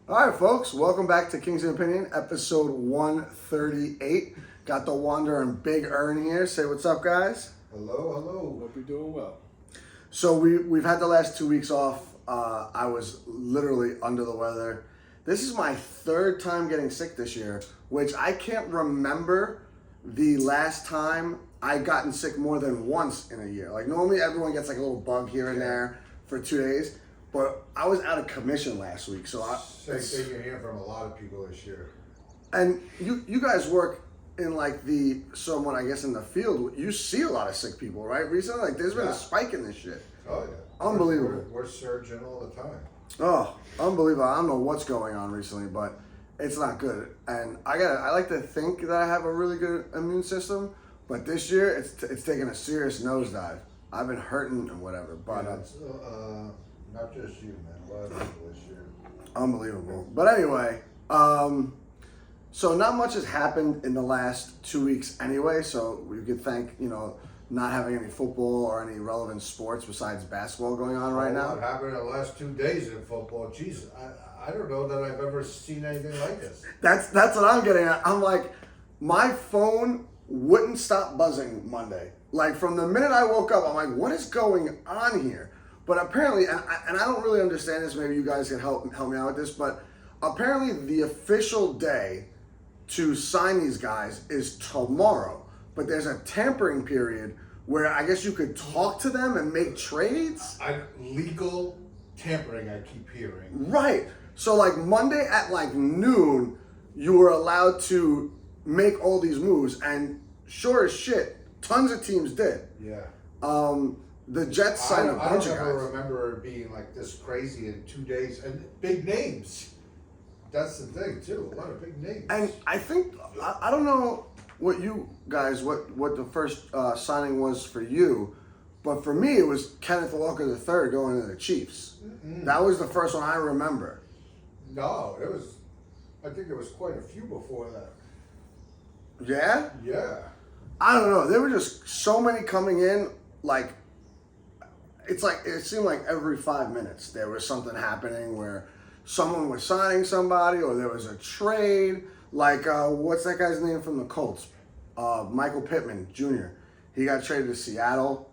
All right, folks, welcome back to King's Opinion, episode 138. Got the Wander and Big Earn here. Say what's up, guys. Hello. Hope you're doing well. So we've had the last 2 weeks off. I was literally under the weather. This is my third time getting sick this year, which I can't remember the last time I gotten sick more than once in a year. Like normally everyone gets like a little bug here and there for 2 days. But I was out of commission last week, so Same thing you're hearing from a lot of people this year. And you guys work in like somewhat, I guess, in the field. You see a lot of sick people, right? Recently, like there's been a spike in this shit. Oh yeah, Unbelievable. We're surging all the time. Oh, unbelievable! I don't know what's going on recently, but it's not good. And I like to think that I have a really good immune system, but this year it's taken a serious nosedive. I've been hurting and whatever, but. Yeah, not just you, man. A lot of people this year. Unbelievable. But anyway, so not much has happened in the last 2 weeks anyway, so we could thank, not having any football or any relevant sports besides basketball going on right now. What happened in the last 2 days in football? Jeez, I don't know that I've ever seen anything like this. That's what I'm getting at. I'm like, my phone wouldn't stop buzzing Monday. Like from the minute I woke up, I'm like, what is going on here? But apparently, and I don't really understand this, maybe you guys can help me out with this, but apparently the official day to sign these guys is tomorrow. But there's a tampering period where I guess you could talk to them and make trades? Legal tampering, I keep hearing. Right. So like Monday at like noon, you were allowed to make all these moves, and sure as shit, tons of teams did. Yeah. The Jets signed a bunch of guys. I don't remember it being like this crazy in 2 days, and big names. That's the thing too. A lot of big names. And I think I don't know what you guys what the first signing was for you, but for me it was Kenneth Walker III going to the Chiefs. Mm-hmm. That was the first one I remember. No, it was. I think there was quite a few before that. Yeah. Yeah. I don't know. There were just so many coming in. Like it's like it seemed like every 5 minutes there was something happening where someone was signing somebody or there was a trade. Like, what's that guy's name from the Colts? Michael Pittman Jr. He got traded to Seattle.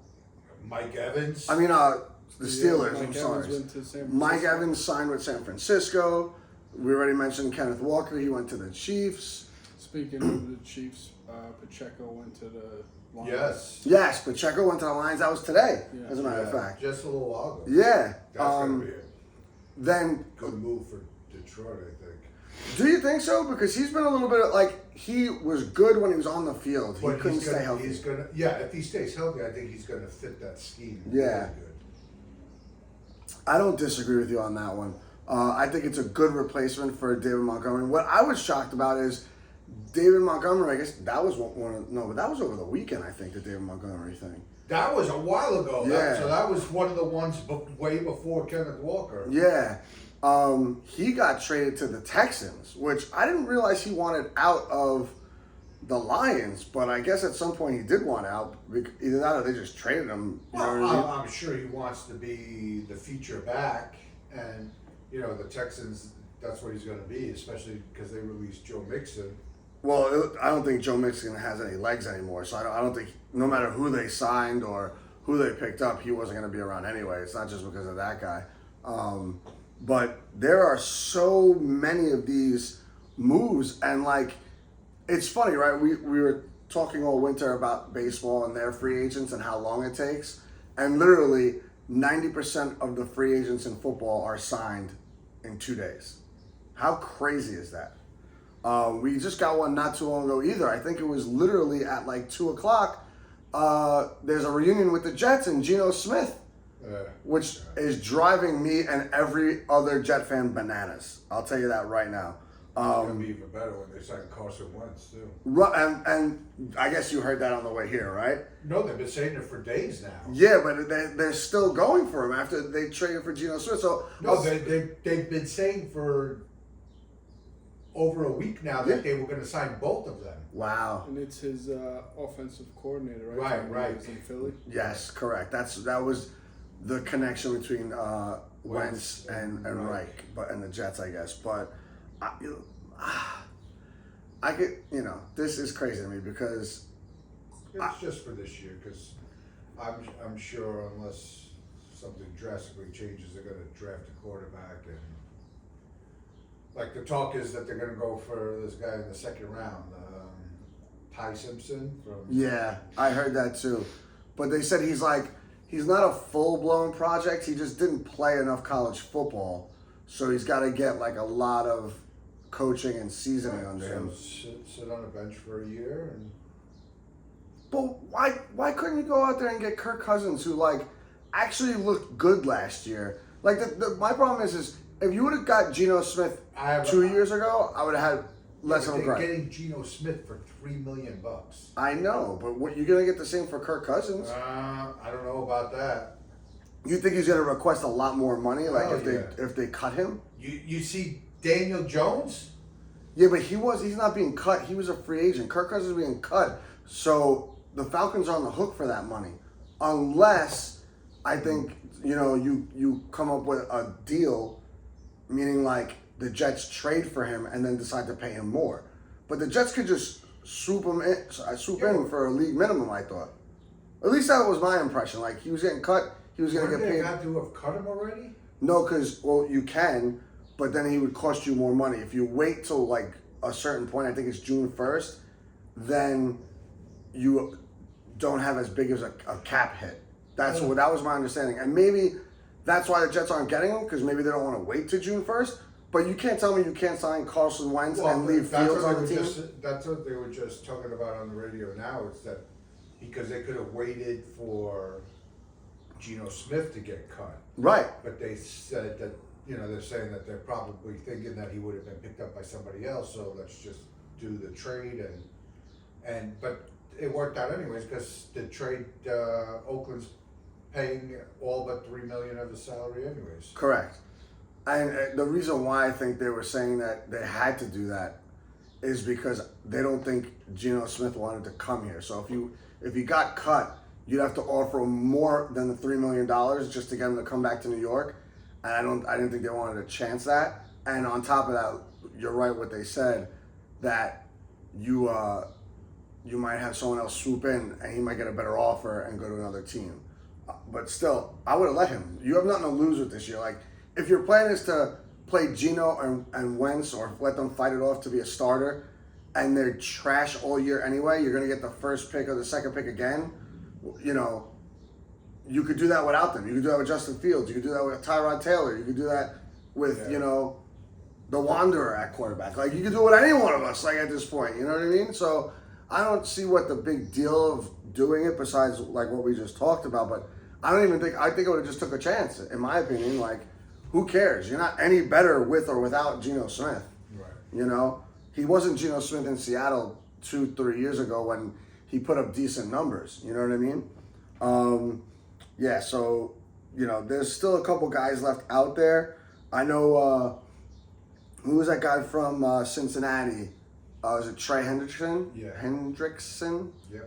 Mike Evans. I mean, the Steelers. Mike I'm sorry. Evans went to San Francisco. Mike Evans signed with San Francisco. We already mentioned Kenneth Walker. He went to the Chiefs. Speaking of the Chiefs, Pacheco went to the Lions. Yes. Yes, Pacheco went to the Lions. That was today, as a matter of fact. Just a little while ago. Yeah. That's gonna be a Then good move for Detroit, I think. Do you think so? Because he's been a little bit like he was good when he was on the field. He couldn't stay healthy. If he stays healthy, I think he's gonna fit that scheme. Yeah. Really good. I don't disagree with you on that one. I think it's a good replacement for David Montgomery. What I was shocked about is David Montgomery. I guess that was but that was over the weekend. I think the David Montgomery thing. That was a while ago. Yeah. So that was one of the ones way before Kenneth Walker. Yeah. He got traded to the Texans, which I didn't realize he wanted out of the Lions, but I guess at some point he did want out. Either that or they just traded him. I'm sure he wants to be the feature back, and the Texans. That's what he's going to be, especially because they released Joe Mixon. Well, I don't think Joe Mixon has any legs anymore, so I don't think no matter who they signed or who they picked up, he wasn't going to be around anyway. It's not just because of that guy. But there are so many of these moves, and like, it's funny, right? We were talking all winter about baseball and their free agents and how long it takes, and literally 90% of the free agents in football are signed in 2 days. How crazy is that? We just got one not too long ago either. I think it was literally at like 2:00. There's a reunion with the Jets and Geno Smith. Which is driving me and every other Jet fan bananas. I'll tell you that right now. It's going to be even better when they sign Carson Wentz, too. And I guess you heard that on the way here, right? No, they've been saying it for days now. Yeah, but they're still going for him after they traded for Geno Smith. So no, they've been saying for over a week now that they were going to sign both of them. Wow. And it's his offensive coordinator, right? Right. He's in Philly. Yes, correct. That was the connection between Wentz and Reich, but and the Jets, I guess. But I could, this is crazy to me because It's just for this year, because I'm sure unless something drastically changes, they're gonna draft a quarterback, and like the talk is that they're gonna go for this guy in the second round, Ty Simpson from. yeah, I heard that too. But they said he's not a full blown project. He just didn't play enough college football, so he's got to get like a lot of coaching and seasoning under him. Sit on a bench for a year and. But why couldn't you go out there and get Kirk Cousins, who actually looked good last year? Like my problem is if you would have got Geno Smith 2 years ago, I would have had less of a gripe. They're getting Geno Smith for $3 million. I know, but what you're gonna get the same for Kirk Cousins? I don't know about that. You think he's gonna request a lot more money, if they cut him? You see Daniel Jones? Yeah, but he's not being cut. He was a free agent. Kirk Cousins is being cut, so the Falcons are on the hook for that money, unless I think you come up with a deal, meaning the Jets trade for him and then decide to pay him more. But the Jets could just swoop in for a league minimum, I thought. At least that was my impression. He was getting cut, he was going to get paid. They got to have cut him already? No, because, you can, but then he would cost you more money. If you wait till a certain point, I think it's June 1st, then you don't have as big as a cap hit. That was my understanding. And maybe that's why the Jets aren't getting him, because maybe they don't want to wait to June 1st. But you can't tell me you can't sign Carson Wentz and leave Fields on the team. That's what they were just talking about on the radio now, is that because they could have waited for Geno Smith to get cut. Right. But they said that, they're saying that they're probably thinking that he would have been picked up by somebody else, so let's just do the trade. But it worked out anyways, because the trade, Oakland's paying all but $3 million of his salary anyways. Correct. And the reason why I think they were saying that they had to do that is because they don't think Geno Smith wanted to come here. So if you got cut, you'd have to offer him more than the $3 million just to get him to come back to New York. And I didn't think they wanted to chance that. And on top of that, you're right what they said, that you might have someone else swoop in and he might get a better offer and go to another team. But still, I would have let him. You have nothing to lose with this year. If your plan is to play Geno and Wentz, or let them fight it off to be a starter, and they're trash all year anyway, you're going to get the first pick or the second pick again, you could do that without them. You could do that with Justin Fields. You could do that with Tyrod Taylor. You could do that with, the Wanderer at quarterback. You could do it with any one of us, at this point. You know what I mean? So I don't see what the big deal of doing it, besides, what we just talked about. But I think it would have just took a chance, in my opinion. Who cares? You're not any better with or without Geno Smith. Right. He wasn't Geno Smith in Seattle 2-3 years ago when he put up decent numbers. You know what I mean? Yeah, so, there's still a couple guys left out there. I know, who was that guy from Cincinnati? Is it Trey Hendrickson? Yeah. Hendrickson? Yeah.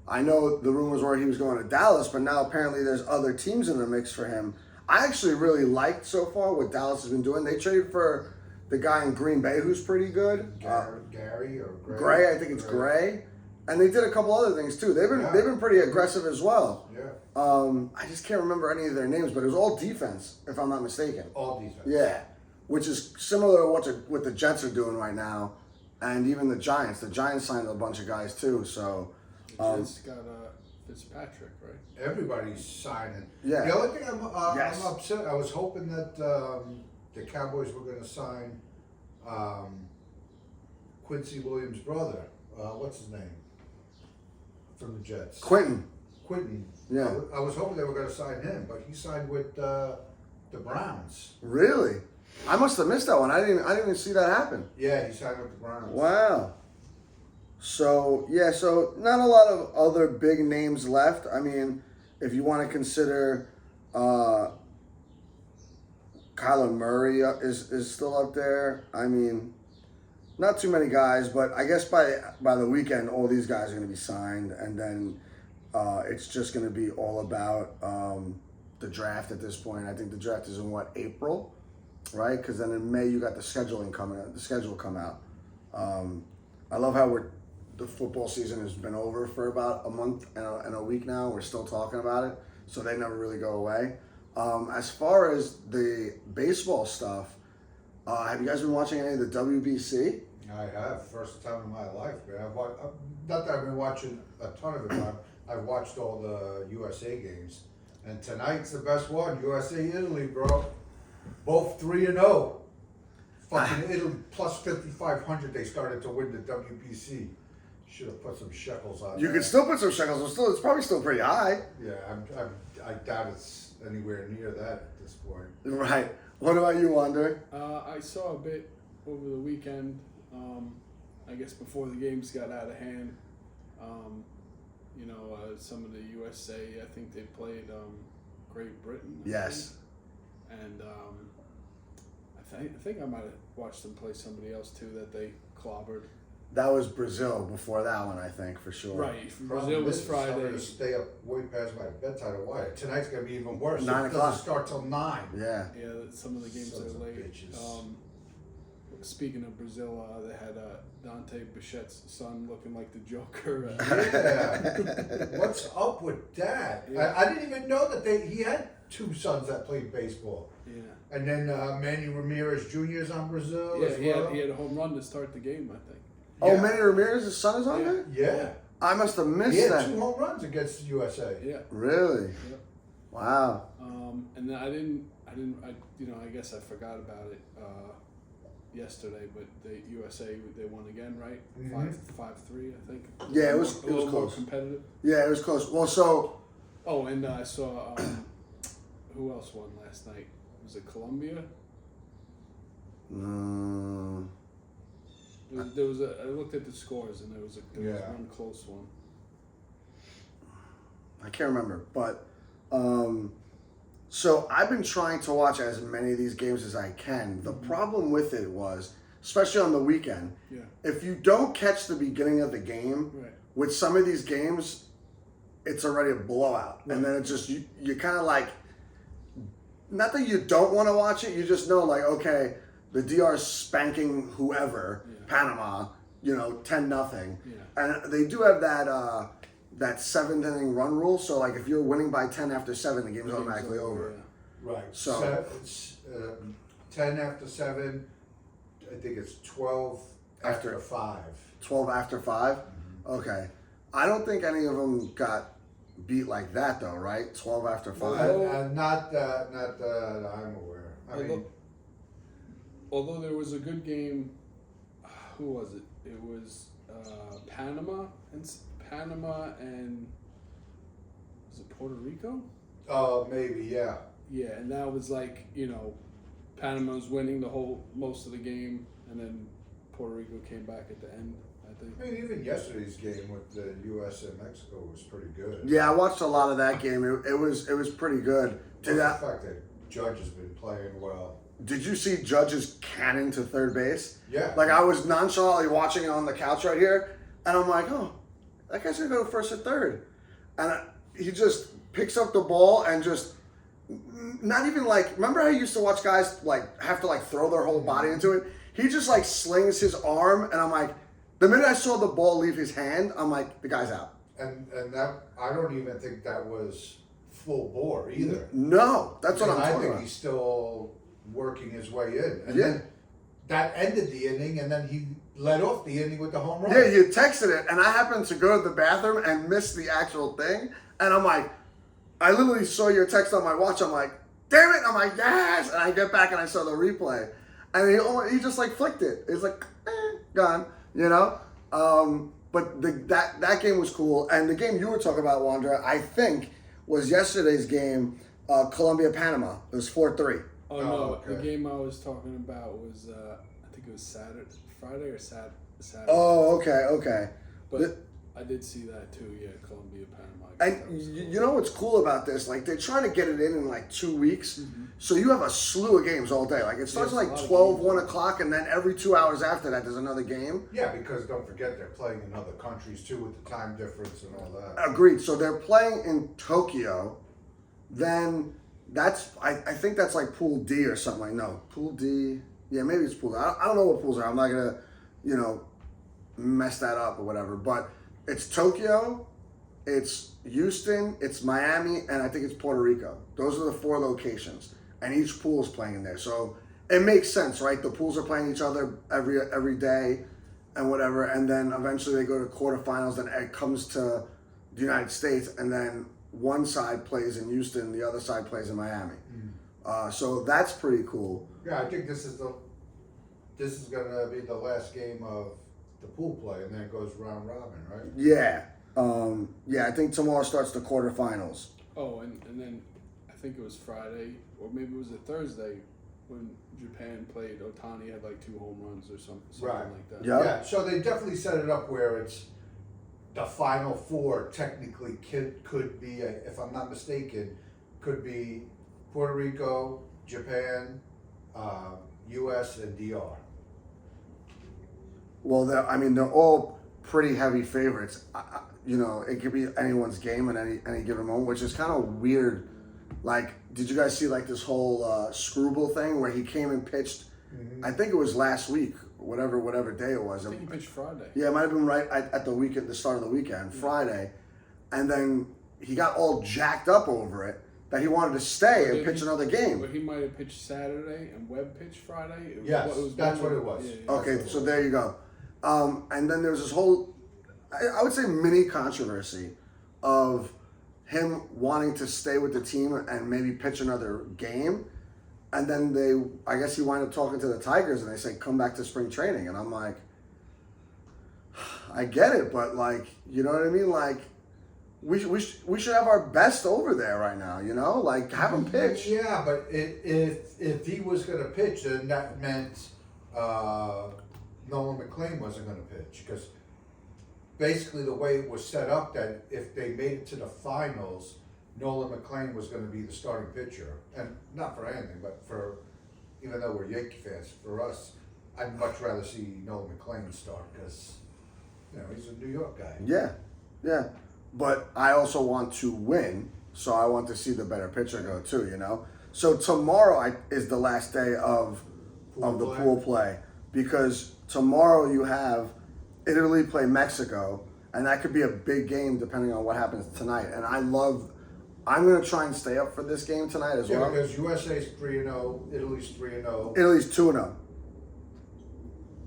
I know the rumors were he was going to Dallas, but now apparently there's other teams in the mix for him. I actually really liked so far what Dallas has been doing. They traded for the guy in Green Bay who's pretty good. Gary or Gray? Gray, I think it's Gray. And they did a couple other things too. They've been pretty aggressive as well. Yeah. I just can't remember any of their names, but it was all defense, if I'm not mistaken. All defense. Yeah, which is similar to what the Jets are doing right now, and even the Giants. The Giants signed a bunch of guys too. So the Jets got Fitzpatrick, right? Everybody's signing. Yeah. The only thing I'm upset. I was hoping that the Cowboys were going to sign Quincy Williams' brother. What's his name? From the Jets. Quentin. Yeah. I was hoping they were going to sign him, but he signed with the Browns. Really? I must have missed that one. I didn't even see that happen. Yeah, he signed with the Browns. Wow. So not a lot of other big names left. I mean, if you want to consider Kyler Murray is still up there. I mean, not too many guys, but I guess by the weekend, all these guys are going to be signed, and then it's just going to be all about the draft at this point. I think the draft is in April, right? Because then in May you got the schedule come out. I love how the football season has been over for about a month and a week now. We're still talking about it, so they never really go away. As far as the baseball stuff, have you guys been watching any of the WBC? I have, first time in my life, man. Not that I've been watching a ton of it, but I've watched all the USA games. And tonight's the best one, USA-Italy, bro. Both 3-0. Fucking Italy, plus 5,500, they started to win the WBC. Should have put some shekels on You that. can still put some shekels. It's probably still pretty high. Yeah, I doubt it's anywhere near that at this point. Right. What about you, Wander? I saw a bit over the weekend. I guess before the games got out of hand. Some of the USA. I think they played Great Britain. Yes. And I think I might have watched them play somebody else too that they clobbered. That was Brazil before that one, I think, for sure. Right. Brazil was I'm Friday. going to stay up way past my bedtime. Why? Tonight's going to be even worse. 9 It o'clock. doesn't start till 9. Yeah. Yeah, some of the games Sons are of late. bitches. Speaking of Brazil, they had Dante Bichette's son looking like the Joker. Yeah. What's up with that? Yeah. I didn't even know that he had 2 sons that played baseball. Yeah. And then Manny Ramirez Jr. is on Brazil Yeah, as he well. had a home run to start the game, I think. Oh, Yeah. Manny Ramirez's son is on there? Yeah. I must have missed He had that. 2 home runs against the USA. Yeah. Really? Yeah. Wow. And then I guess I forgot about it yesterday, but the USA, they won again, right? Mhm. 5-3, I think. Yeah, it was a little more close. competitive. Yeah, it was close. Well, so Oh, and I saw who else won last night? Was it Colombia? There was I looked at the scores, and there was Yeah. one close one. I can't remember, but so I've been trying to watch as many of these games as I can. The problem with it was, especially on the weekend, Yeah. if you don't catch the beginning of the game, Right. with some of these games, it's already a blowout, and then it just you kind of like, not that you don't want to watch it, you just know like, okay, the DR's spanking whoever, Yeah. Panama, 10-0, Yeah. and they do have that 7th inning run rule. So like if you're winning by 10 after 7, the game's automatically over. Yeah. Right. So- It's 10 after 7. I think it's 12 after After- 5. 12 after 5. Okay, I don't think any of them got beat like that though, right? 12 after 5. Not that I'm aware. I mean, Although there was a good game, who was it? It was Panama and was it Puerto Rico? maybe, yeah. Yeah, and that was like Panama's winning most of the game, and then Puerto Rico came back at the end. I think. I mean, even yesterday's game with the U.S. and Mexico was pretty good. Yeah, I watched a lot of that game. It was pretty good. Plus the fact that Judge has been playing well. Did you see Judge's cannon to third base? Yeah. Like I was nonchalantly watching it on the couch right here, and I'm like, oh, that guy's gonna go to first or third, and he just picks up the ball and just not even like. Remember how you used to watch guys like have to like throw their whole body into it? He just like slings his arm, and I'm like, the minute I saw the ball leave his hand, I'm like, the guy's out. And that, I don't even think that was full bore either. No, that's what I'm Because talking I think about. he's still working his way in. And Yeah. then that ended the inning, and then he led off the inning with the home run. Yeah, you texted it, and I happened to go to the bathroom and miss the actual thing. And I'm like, I literally saw your text on my watch. I'm like, damn it! I'm like, yes! And I get back and I saw the replay, and he just like flicked it. It's like gone, But that game was cool, and the game you were talking about, Wandra, I think was yesterday's game, Colombia-Panama. It was 4-3. Oh no, okay. the game I was talking about was I think it was Friday or Saturday. Oh, okay. But I did see that too. Yeah, Colombia, Panama. And you know what's cool about this? Like they're trying to get it in like 2 weeks, so you have a slew of games all day. Like it starts Yes, at a like lot of 12, games. 1 o'clock, and then every 2 hours after that, there's another game. Yeah, because don't forget they're playing in other countries too with the time difference and all that. Agreed. So they're playing in Tokyo, then I think that's like Pool D or something like no Pool D. Yeah, maybe it's Pool D. I don't know what pools are. I'm not gonna, mess that up or whatever. But it's Tokyo, it's Houston, it's Miami, and I think it's Puerto Rico. Those are the 4 locations, and each pool is playing in there. So it makes sense, right? The pools are playing each other every day, and whatever, and then eventually they go to quarterfinals. Then it comes to the United States, and then one side plays in Houston, the other side plays in Miami. So that's pretty cool. Yeah, I think this is gonna be the last game of the pool play, and then it goes round robin, right? Yeah. I think tomorrow starts the quarterfinals. Oh, and then I think it was Friday, or maybe it was a Thursday, when Japan played. Otani had like 2 home runs or something Right. like that. Yep. Yeah, so they definitely set it up where it's the final 4 technically could be, if I'm not mistaken, could be Puerto Rico, Japan, U.S. and DR. Well, they're all pretty heavy favorites. It could be anyone's game at any given moment, which is kind of weird. Like, did you guys see like this whole Screwball thing where he came and pitched? Mm-hmm. I think it was last week, whatever day it was. I think he pitched Friday. Yeah, it might have been right at the weekend, the start of the weekend, Friday, and then he got all jacked up over it that he wanted to stay and pitch another game. But he might have pitched Saturday and Webb pitched Friday. Yes, that's what it was. Yeah. Okay, so there you go. And then there's this whole, I would say, mini controversy of him wanting to stay with the team and maybe pitch another game. And then I guess he wound up talking to the Tigers and they said, come back to spring training. And I'm like, I get it, but like, you know what I mean? Like, we should have our best over there right now, like have him pitch. Yeah, but if he was going to pitch, then that meant Nolan McLean wasn't going to pitch, because basically the way it was set up, that if they made it to the finals, Nolan McLean was going to be the starting pitcher, and not for anything, but even though we're Yankee fans, for us, I'd much rather see Nolan McLean start, because he's a New York guy. Yeah. But I also want to win, so I want to see the better pitcher go too, So tomorrow is the last day of the pool play, because tomorrow you have Italy play Mexico, and that could be a big game depending on what happens tonight. And I'm going to try and stay up for this game tonight as well. Yeah, because USA's 3-0, Italy's 3-0. Italy's 2-0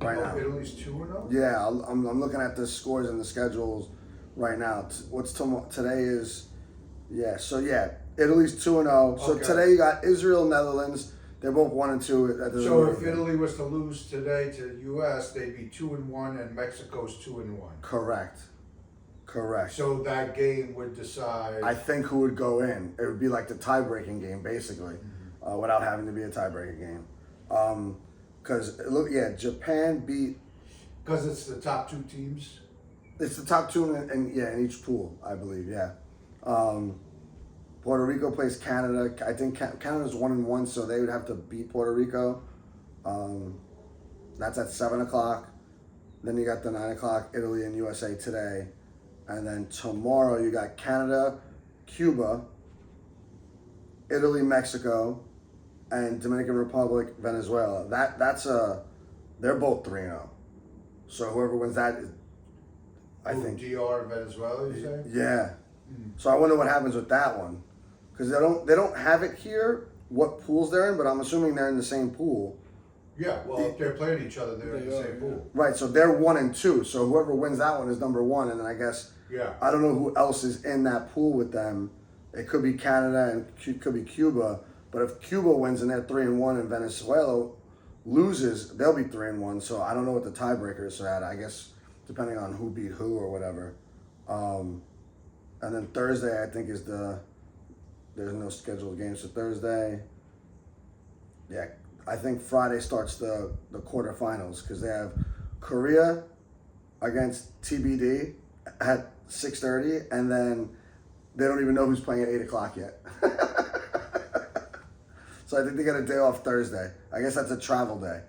right now. Italy's 2-0? Yeah, I'm looking at the scores and the schedules right now. What's tomorrow? Today is, Italy's 2-0. So Okay. today you got Israel, Netherlands. They're both 1-2. So if Italy was to lose today to US, they'd be 2-1, and Mexico's 2-1. Correct. So that game would decide. I think who would go in. It would be like the tie-breaking game, basically, without having to be a tie-breaking game. Because Japan beat. Because it's the top 2 teams. It's the top 2 in each pool, I believe. Yeah. Puerto Rico plays Canada. I think Canada's 1-1, so they would have to beat Puerto Rico. That's at 7:00. Then you got the 9:00 Italy and USA today, and then tomorrow you got Canada, Cuba, Italy, Mexico, and Dominican Republic, Venezuela. They're both 3-0. So whoever wins that is, I think. DR and Venezuela, you say? Yeah. So I wonder what happens with that one, because they don't have it here what pools they're in, but I'm assuming they're in the same pool. Yeah. Well, if they're playing each other, they're in the same pool. Right. So they're 1 and 2. So whoever wins that one is number 1, and then I guess I don't know who else is in that pool with them. It could be Canada and it could be Cuba. But if Cuba wins and they're 3-1 and Venezuela loses, they'll be 3-1. So I don't know what the tiebreakers are at. I guess depending on who beat who or whatever. And then Thursday, I think, there's no scheduled games for Thursday. Yeah, I think Friday starts the quarterfinals, because they have Korea against TBD at 6:30, and then they don't even know who's playing at 8:00 yet. So I think they got a day off Thursday. I guess that's a travel day.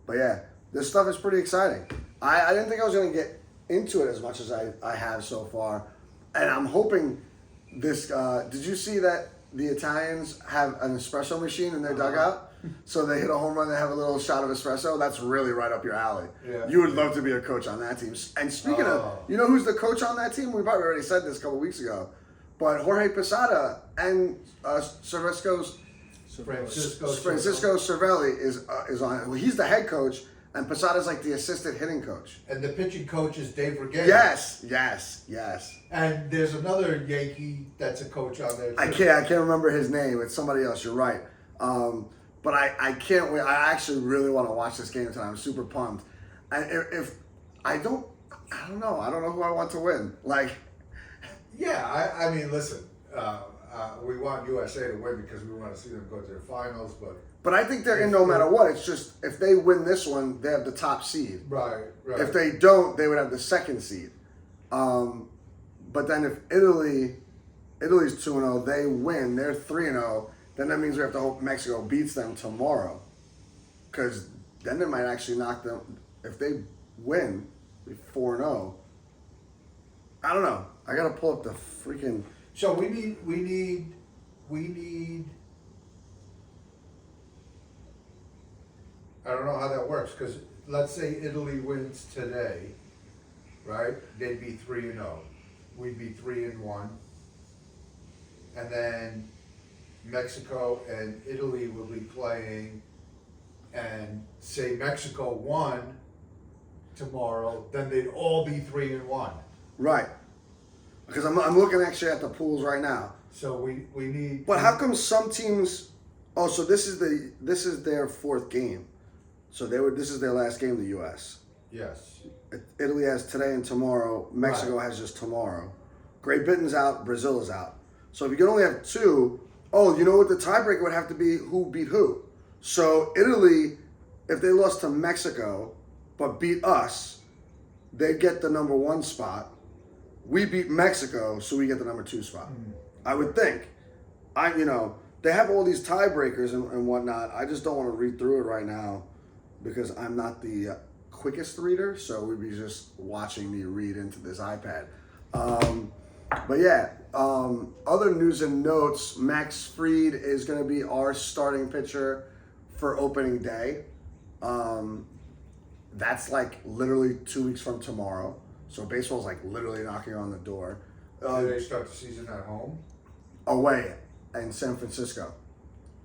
But yeah, this stuff is pretty exciting. I didn't think I was going to get into it as much as I have so far. And I'm hoping this, did you see that the Italians have an espresso machine in their dugout, so they hit a home run, they have a little shot of espresso. That's really right up your alley. Yeah. You would love to be a coach on that team. And speaking of, you know who's the coach on that team? We probably already said this a couple weeks ago, but Jorge Posada and Francisco Cervelli is on. Well, he's the head coach, and Posada's like the assistant hitting coach. And the pitching coach is Dave Regain. Yes. And there's another Yankee that's a coach on there too. I can't remember his name. It's somebody else. You're right. But I can't wait. I actually really want to watch this game tonight. I'm super pumped. And if I don't know. I don't know who I want to win. Like, yeah, I mean, listen, we want USA to win because we want to see them go to the finals, but I think they're in no matter what. It's just if they win this one, they have the top seed. Right. If they don't, they would have the second seed. But then if Italy's 2-0, they win, they're 3-0, then that means we have to hope Mexico beats them tomorrow. Because then they might actually knock them, if they win, 4-0. I don't know. I got to pull up the freaking... So we need. I don't know how that works because let's say Italy wins today, right? They'd be 3-0. We'd be 3-1, and then Mexico and Italy will be playing, and say Mexico won tomorrow, then they'd all be 3-1. Right. Because I'm looking actually at the pools right now. So we need. But how come some teams? Oh, so this is their fourth game. So this is their last game of the U.S. Yes. Italy has today and tomorrow. Mexico has just tomorrow. Great Britain's out. Brazil is out. So if you can only have two, you know what the tiebreaker would have to be? Who beat who? So Italy, if they lost to Mexico but beat us, they get the number 1 spot. We beat Mexico, so we get the number 2 spot. I would think. They have all these tiebreakers and whatnot. I just don't want to read through it right now because I'm not the quickest reader, so we'd be just watching me read into this iPad. But yeah, other news and notes, Max Fried is going to be our starting pitcher for opening day. That's like literally 2 weeks from tomorrow. So baseball's like literally knocking on the door. Do they start the season at home? Away in San Francisco.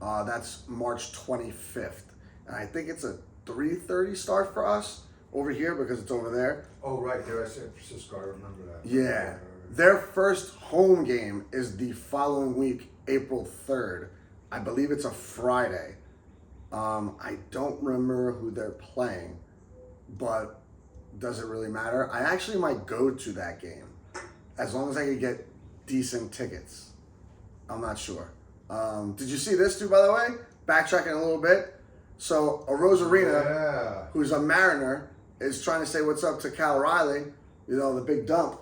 That's March 25th. And I think it's a 3:30 start for us over here because it's over there. Oh, right. They're at San Francisco. I remember that. Yeah. Their first home game is the following week, April 3rd. I believe it's a Friday. I don't remember who they're playing, but does it really matter? I actually might go to that game as long as I could get decent tickets. I'm not sure. Did you see this too, by the way? Backtracking a little bit. So a Rosarina, who's a Mariner, is trying to say what's up to Cal Riley, the big dump.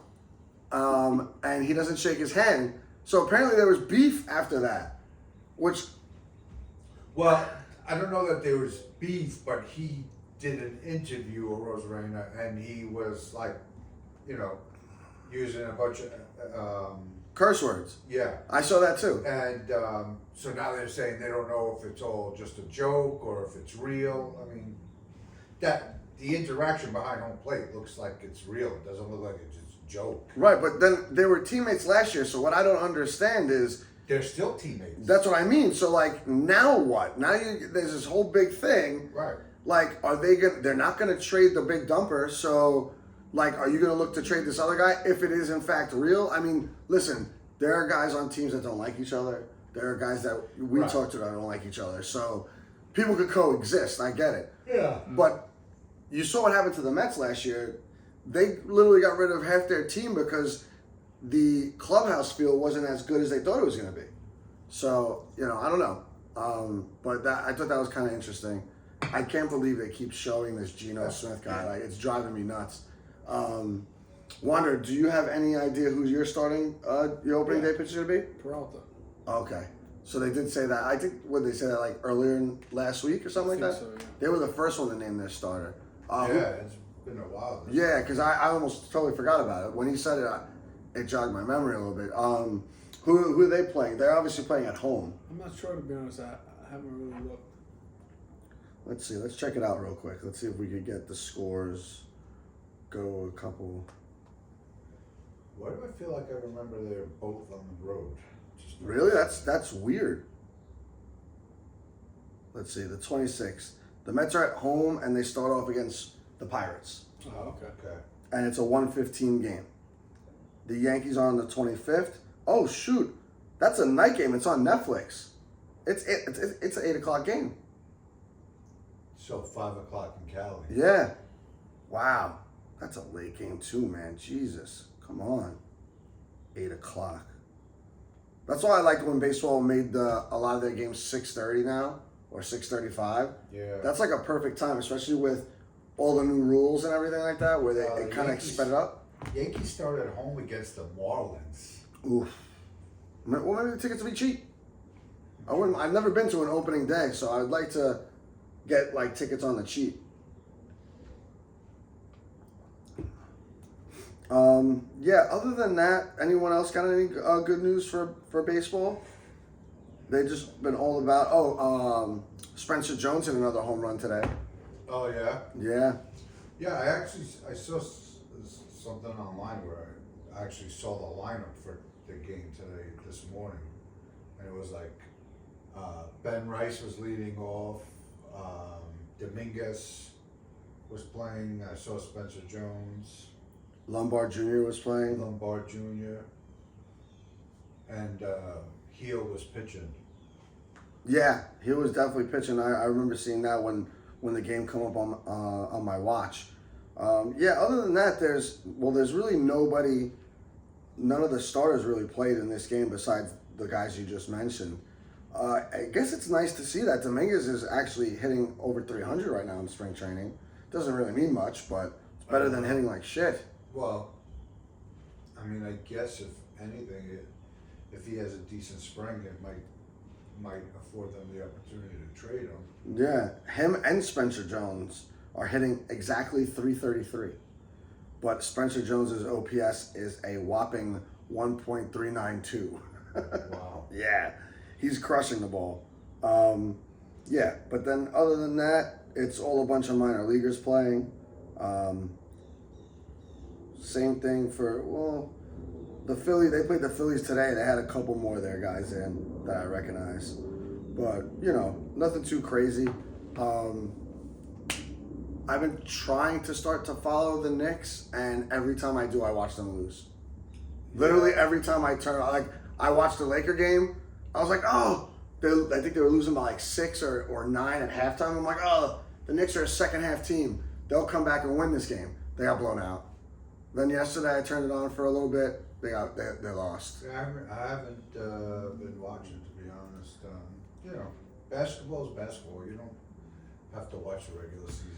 And he doesn't shake his hand. So apparently there was beef after that, which... Well, I don't know that there was beef, but he did an interview with Rosarina, and he was like, using a bunch of... curse words. Yeah. I saw that too. And so now they're saying they don't know if it's all just a joke or if it's real. I mean, the interaction behind home plate looks like it's real. It doesn't look like it's just a joke. Right, but then they were teammates last year, so what I don't understand is... They're still teammates. That's what I mean. So, like, now what? Now there's this whole big thing. Right. Like, they're not going to trade the big dumper, so... Like, are you going to look to trade this other guy if it is in fact real? I mean, listen, there are guys on teams that don't like each other. There are guys that we talk to that don't like each other. So people could coexist. I get it. Yeah. But you saw what happened to the Mets last year. They literally got rid of half their team because the clubhouse field wasn't as good as they thought it was going to be. So, I don't know. But I thought that was kind of interesting. I can't believe they keep showing this Geno Smith guy. Like, it's driving me nuts. Wander, do you have any idea who you're starting your opening day pitcher to be? Peralta. Okay. So they did say that. I think, they say that like earlier last week or something like that? So, yeah. They were the first one to name their starter. It's been a while. Yeah, because I almost totally forgot about it. When he said it, it jogged my memory a little bit. Who are they playing? They're obviously playing at home. I'm not sure, to be honest. I haven't really looked. Let's see. Let's check it out real quick. Let's see if we could get the scores. Go a couple. Why do I feel like I remember they're both on the road? Just Really? That's weird. Let's see. The 26th. The Mets are at home and they start off against the Pirates. Oh, okay. Okay. And it's a 1:15 game. The Yankees are on the 25th. Oh shoot, that's a night game. It's on Netflix. It's an 8 o'clock game. So 5 o'clock in Cali. Yeah. Wow, that's a late game too, man. Jesus, come on. 8 o'clock. That's why I liked when baseball made a lot of their games 6:30 now or 6:35. Yeah. That's like a perfect time, especially with all the new rules and everything like that, where they The kind of Yankees- sped it up. Yankees started at home against the Marlins. Oof. Well, maybe the tickets will be cheap. I've never been to an opening day, so I'd like to get like tickets on the cheap. Yeah. Other than that, anyone else got any good news for baseball? They've just been all about. Spencer Jones hit another home run today. Oh yeah. Yeah. Yeah, I saw something online where I actually saw the lineup for the game today this morning, and it was like Ben Rice was leading off, Dominguez was playing. I saw Spencer Jones, Lombard Jr. was playing. Lombard Jr., and Heel was pitching. Yeah, he was definitely pitching. I remember seeing that when the game come up on my watch. Yeah, other than that, there's really nobody. None of the starters really played in this game besides the guys you just mentioned. I guess it's nice to see that Dominguez is actually hitting over 300 right now in spring training. Doesn't really mean much, but it's better than hitting like shit. Well, I mean, I guess if anything, if he has a decent spring, it might afford them the opportunity to trade him. Yeah, him and Spencer Jones are hitting exactly 333. But Spencer Jones's OPS is a whopping 1.392. Wow. Yeah, he's crushing the ball. Yeah, but then other than that, it's all a bunch of minor leaguers playing. Same thing for, the Phillies. They played the Phillies today. They had a couple more of their guys in that I recognize. But, nothing too crazy. I've been trying to start to follow the Knicks, and every time I do, I watch them lose. Literally every time I turn, I watched the Laker game. I was like, I think they were losing by like 6 or 9 at halftime. I'm like, the Knicks are a second half team. They'll come back and win this game. They got blown out. Then yesterday I turned it on for a little bit. They lost. I haven't been watching, to be honest. Basketball is basketball. You don't have to watch the regular season.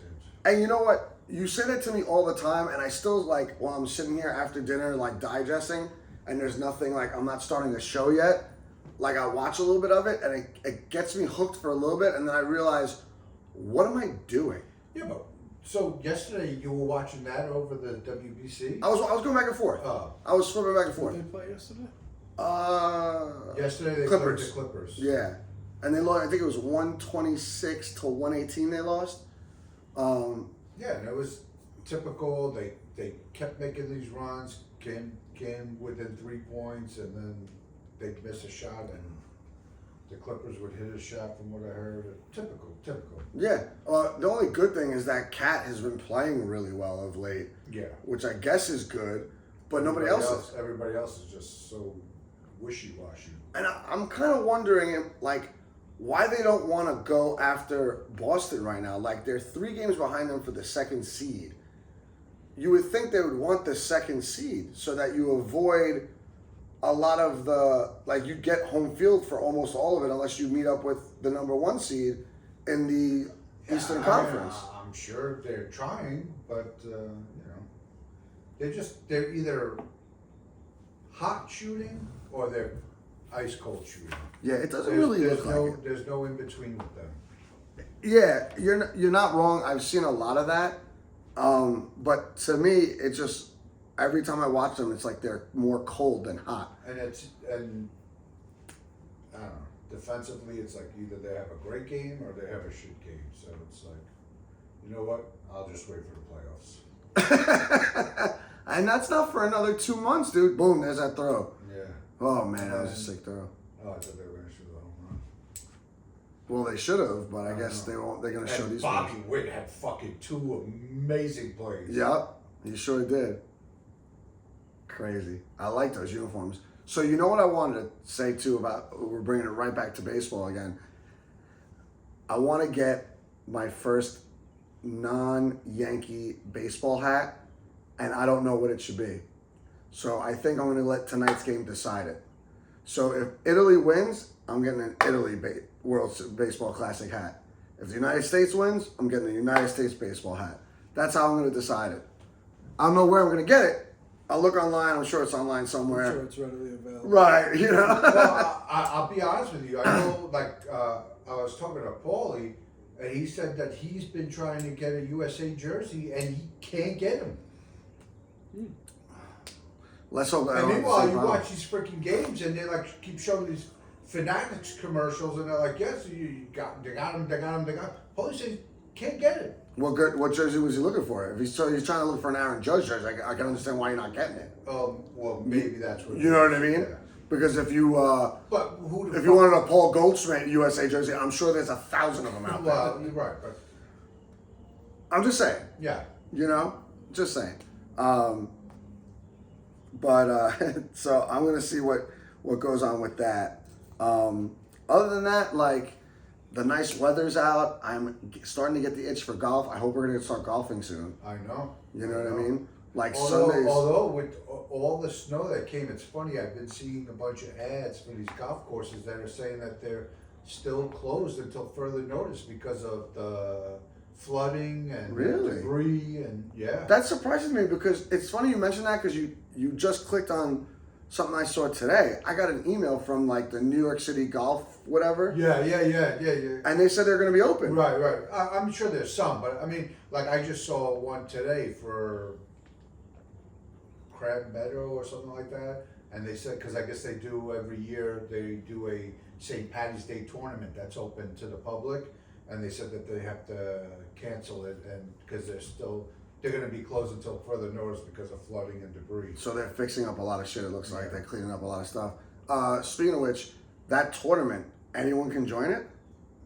And you know what? You say that to me all the time, and I still while I'm sitting here after dinner digesting, and there's nothing I'm not starting the show yet. I watch a little bit of it, and it gets me hooked for a little bit, and then I realize, what am I doing? Yeah, but so yesterday you were watching that over the WBC? I was going back and forth. Oh. I was flipping back and forth. Did they play yesterday? Yesterday they Clippers. played the Clippers. Yeah, and they lost. I think it was 126 to 118. They lost. Yeah, and it was typical. They kept making these runs, came within 3 points, and then they'd miss a shot, and the Clippers would hit a shot from what I heard. Typical. Yeah. The only good thing is that Cat has been playing really well of late. Yeah. Which I guess is good, but nobody else is. Everybody else is just so wishy-washy. And I'm kind of wondering, why they don't want to go after Boston right now. They're 3 games behind them for the second seed. You would think they would want the second seed so that you avoid a lot of the, you get home field for almost all of it unless you meet up with the number 1 seed in the Eastern Conference. I'm sure they're trying, but, they're either hot shooting or they're ice cold shooting. Yeah, it doesn't really look like it. There's no in between with them. Yeah, you're not wrong. I've seen a lot of that. But to me, it just, every time I watch them, it's like they're more cold than hot. And I don't know. Defensively, it's like either they have a great game or they have a shit game. So it's like, you know what? I'll just wait for the playoffs. And that's not for another 2 months, dude. Boom, there's that throw. Yeah. Oh man, that was a sick throw. Oh, I thought they were going to shoot the home run. Well, they should have, but I guess they won't. They're gonna show And these. Bobby ones. Witt had fucking 2 amazing plays. Yep, he sure did. Crazy. I like those uniforms. So you know what I wanted to say too about we're bringing it right back to baseball again. I want to get my first non-Yankee baseball hat, and I don't know what it should be. So I think I'm going to let tonight's game decide it. So if Italy wins, I'm getting an Italy World Baseball Classic hat. If the United States wins, I'm getting a United States baseball hat. That's how I'm going to decide it. I don't know where I'm going to get it. I'll look online. I'm sure it's online somewhere. I'm sure it's readily available. Right, you know. Well, I'll be honest with you. I know, like, I was talking to Paulie, and he said that he's been trying to get a USA jersey, and he can't get them. Let's hope that. And meanwhile, you watch these freaking games, and they like keep showing these Fanatics commercials, and they're like, "Yes, they got him. Paulie says can't get it. What jersey was he looking for? If he's trying to look for an Aaron Judge jersey, I can understand why you're not getting it. Well, maybe that's what. You know what I mean? Yeah. Because if you But who? if you wanted a Paul Goldschmidt USA jersey, I'm sure there's 1,000 of them out there. Well, you're right, but I'm just saying. yeah. You know, just saying. So I'm gonna see what goes on with that. Other than that, like the nice weather's out. I'm starting to get the itch for golf. I hope we're gonna start golfing soon. I know. You know what I mean? Like Although, Sundays. although with all the snow that came, it's funny. I've been seeing a bunch of ads for these golf courses that are saying that they're still closed until further notice because of the flooding and Really? debris and yeah. That surprises me because it's funny you mentioned that because you just clicked on something I saw today. I got an email from like the New York City Golf whatever. Yeah. And they said they're going to be open. Right. I'm sure there's some, but I mean, like I just saw one today for Crab Meadow or something like that, and they said because I guess they do every year they do a St. Patty's Day tournament that's open to the public, and they said that they have to cancel it and because they're going to be closed until further notice because of flooding and debris. So they're fixing up a lot of shit. It looks like they're cleaning up a lot of stuff. Speaking of which, that tournament, anyone can join it?